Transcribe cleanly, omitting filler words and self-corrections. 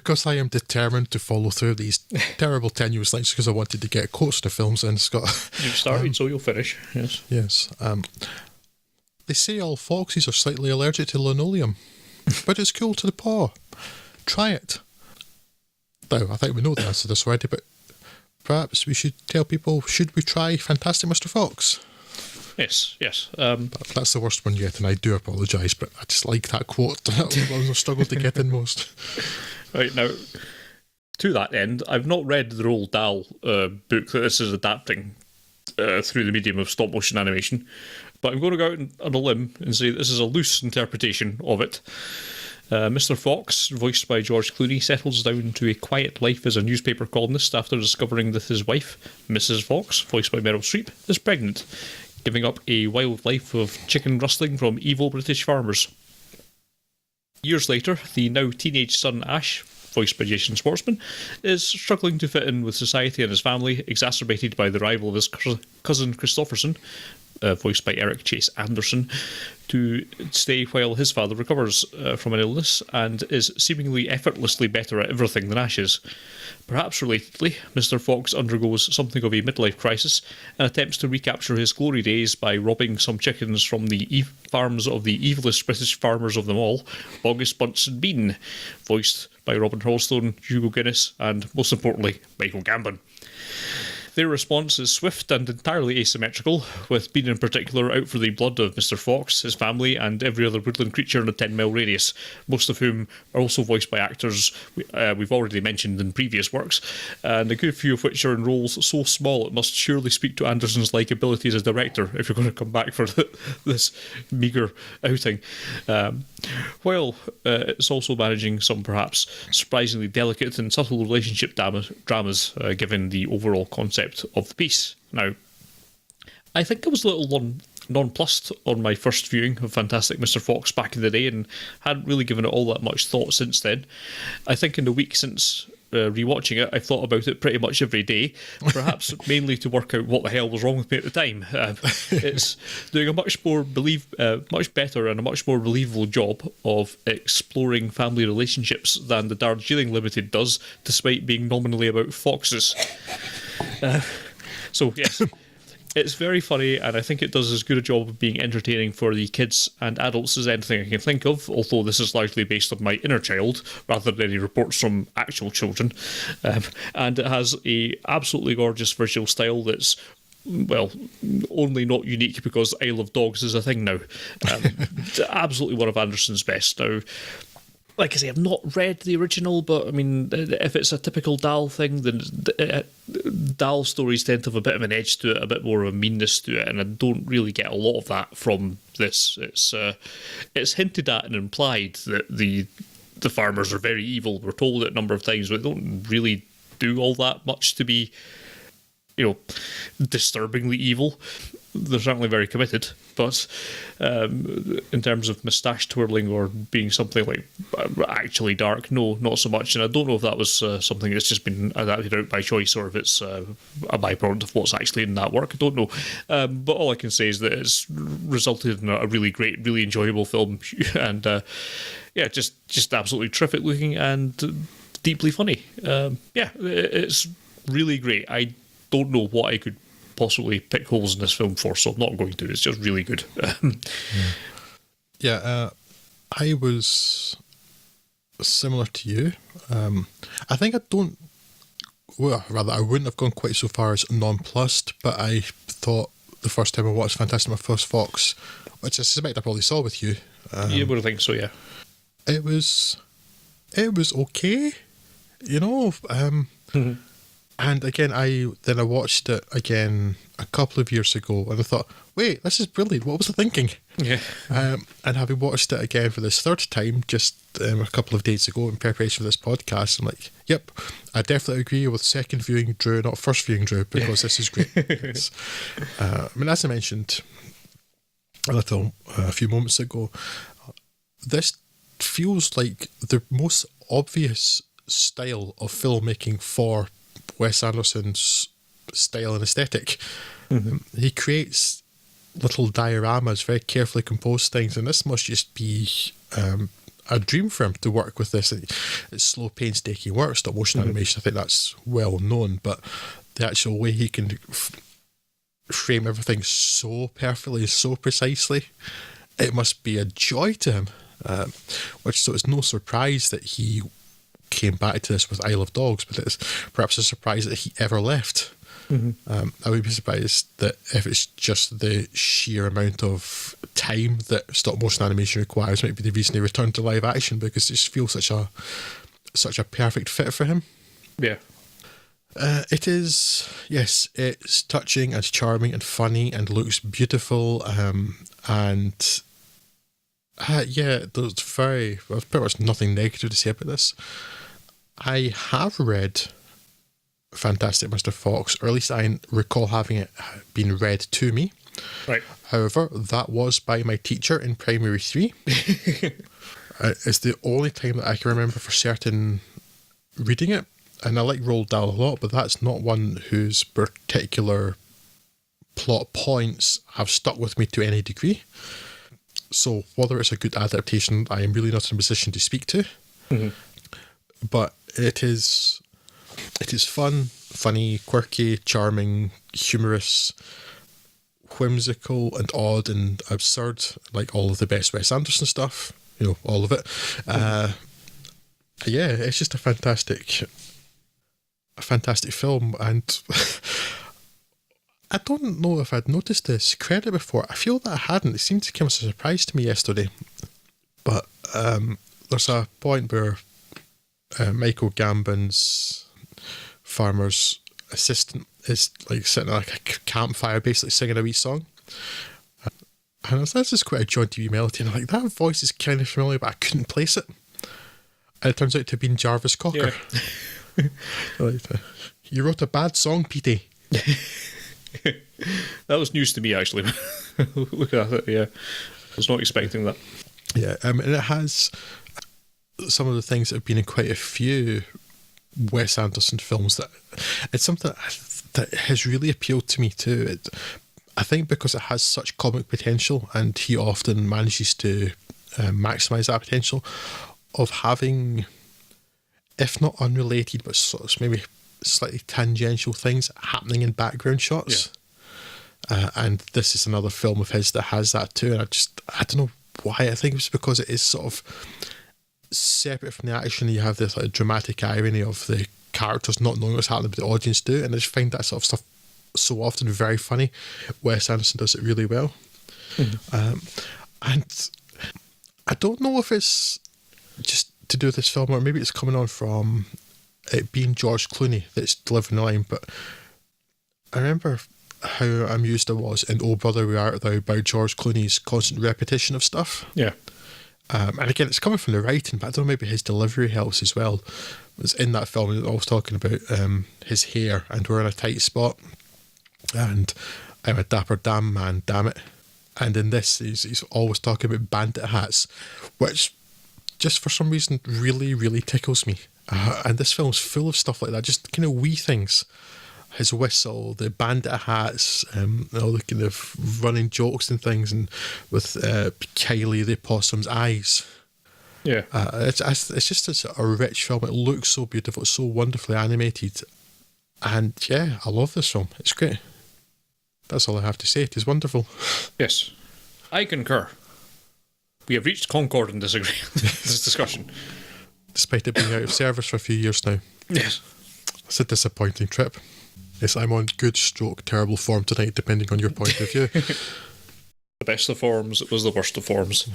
because I am determined to follow through these terrible tenuous lines because I wanted to get quotes to films in Scott. You've started, so you'll finish. Yes. Yes. They say all foxes are slightly allergic to linoleum, but it's cool to the paw. Try it. Now, I think we know the answer to this already, but perhaps we should tell people, should we try Fantastic Mr. Fox? Yes. That's the worst one yet, and I do apologise, but I just like that quote. That was a struggle to get in most. Right, now, to that end, I've not read the Roald Dahl book that this is adapting through the medium of stop-motion animation, but I'm going to go out on a limb and say this is a loose interpretation of it. Mr. Fox, voiced by George Clooney, settles down to a quiet life as a newspaper columnist after discovering that his wife, Mrs. Fox, voiced by Meryl Streep, is pregnant, giving up a wild life of chicken rustling from evil British farmers. Years later, the now teenage son Ash, voiced by Jason Schwartzman, is struggling to fit in with society and his family, exacerbated by the arrival of his cousin Christopherson, voiced by Eric Chase Anderson, to stay while his father recovers from an illness and is seemingly effortlessly better at everything than Ash is. Perhaps relatedly, Mr. Fox undergoes something of a midlife crisis and attempts to recapture his glory days by robbing some chickens from the farms of the evilest British farmers of them all, August Bunsen Bean, voiced by Robin Hurlstone, Hugo Guinness, and, most importantly, Michael Gambon. Their response is swift and entirely asymmetrical, with Bean in particular out for the blood of Mr. Fox, his family, and every other woodland creature in a 10-mile radius, most of whom are also voiced by actors we've already mentioned in previous works, and a good few of which are in roles so small it must surely speak to Anderson's likability as a director if you're going to come back for this meagre outing. While it's also managing some perhaps surprisingly delicate and subtle relationship dramas given the overall concept of the piece. Now, I think I was a little nonplussed on my first viewing of Fantastic Mr. Fox back in the day and hadn't really given it all that much thought since then. I think in the week since rewatching it, I've thought about it pretty much every day, perhaps mainly to work out what the hell was wrong with me at the time. It's doing a much better and a much more believable job of exploring family relationships than the Darjeeling Limited does, despite being nominally about foxes. So yes, it's very funny, and I think it does as good a job of being entertaining for the kids and adults as anything I can think of, although this is largely based on my inner child rather than any reports from actual children. And it has a absolutely gorgeous visual style that's, well, only not unique because I Love Dogs is a thing now. Absolutely one of Anderson's best. Now, like I say, I've not read the original, but I mean, if it's a typical Dahl thing, then Dahl stories tend to have a bit of an edge to it, a bit more of a meanness to it, and I don't really get a lot of that from this. It's hinted at and implied that the farmers are very evil. We're told it a number of times, but they don't really do all that much to be, disturbingly evil. They're certainly very committed, but in terms of moustache twirling or being something like actually dark, no, not so much. And I don't know if that was something that's just been adapted out by choice or if it's a byproduct of what's actually in that work. I don't know. But all I can say is that it's resulted in a really great, really enjoyable film, and just absolutely terrific looking and deeply funny. It's really great. I don't know what I could possibly pick holes in this film for, so I'm not going to. It's just really good. I was similar to you. I think I wouldn't have gone quite so far as nonplussed, but I thought the first time I watched Fantastic Mr. Fox, which I suspect I probably saw with you. You would think so, yeah. It was okay, And again, I watched it again a couple of years ago, and I thought, wait, this is brilliant. What was I thinking? Yeah. And having watched it again for this third time just a couple of days ago in preparation for this podcast, I'm like, yep, I definitely agree with second viewing Drew, not first viewing Drew, because this is great. As I mentioned a few moments ago, this feels like the most obvious style of filmmaking for Wes Anderson's style and aesthetic. Mm-hmm. He creates little dioramas, very carefully composed things, and this must just be a dream for him to work with this. It's slow, painstaking work, stop motion animation. I think that's well known, but the actual way he can frame everything so perfectly, so precisely, it must be a joy to him. So it's no surprise that he came back to this with Isle of Dogs, but it's perhaps a surprise that he ever left. I would be surprised that if it's just the sheer amount of time that stop motion animation requires might be the reason he returned to live action, because it just feels such a perfect fit for him. Yeah. It is, yes, it's touching and charming and funny and looks beautiful, and there's pretty much nothing negative to say about this. I have read Fantastic Mr. Fox, or at least I recall having it been read to me. Right. However, that was by my teacher in primary 3. It's the only time that I can remember for certain reading it, and I like Roald Dahl a lot, but that's not one whose particular plot points have stuck with me to any degree. So whether it's a good adaptation, I am really not in a position to speak to. But it is fun, funny, quirky, charming, humorous, whimsical and odd and absurd, like all of the best Wes Anderson stuff, all of it. It's just a fantastic film, and I don't know if I'd noticed this credit before. I feel that I hadn't. It seemed to come as a surprise to me yesterday. But there's a point where Michael Gambon's farmer's assistant is like sitting at like a campfire, basically singing a wee song. And I was like, this is quite a jaunty wee melody, and I'm like, that voice is kind of familiar, but I couldn't place it. And it turns out to have been Jarvis Cocker. Yeah. You wrote a bad song, Petey. That was news to me, actually. Look at it, yeah. I was not expecting that. Yeah, and it has some of the things that have been in quite a few Wes Anderson films. That it's something that has really appealed to me too. I think because it has such comic potential, and he often manages to maximise that potential of having, if not unrelated, but sort of maybe slightly tangential things happening in background shots. Yeah. And this is another film of his that has that too. And I don't know why. I think it's because it is sort of separate from the action. You have this like dramatic irony of the characters not knowing what's happening, but the audience do. And I just find that sort of stuff so often very funny. Wes Anderson does it really well. And I don't know if it's just to do with this film, or maybe it's coming on from it being George Clooney that's delivering the line, but I remember how amused I was in Oh Brother Where Art Thou by George Clooney's constant repetition of stuff. Yeah. And again, it's coming from the writing, but I don't know, maybe his delivery helps as well. It's in that film, he was always talking about his hair, and we're in a tight spot, and I'm a dapper damn man, damn it. And in this, he's always talking about bandit hats, which just for some reason really, really tickles me. And this film's full of stuff like that, just kind of wee things. His whistle, the bandit hats, all the kind of running jokes and things, and with Kylie the possum's eyes. Yeah. It's just a rich film. It looks so beautiful. It's so wonderfully animated. And yeah, I love this film. It's great. That's all I have to say. It is wonderful. Yes. I concur. We have reached concord in this discussion. Despite it being out of service for a few years now. Yes. It's a disappointing trip. Yes, I'm on good stroke terrible form tonight, depending on your point of view. The best of forms was the worst of forms.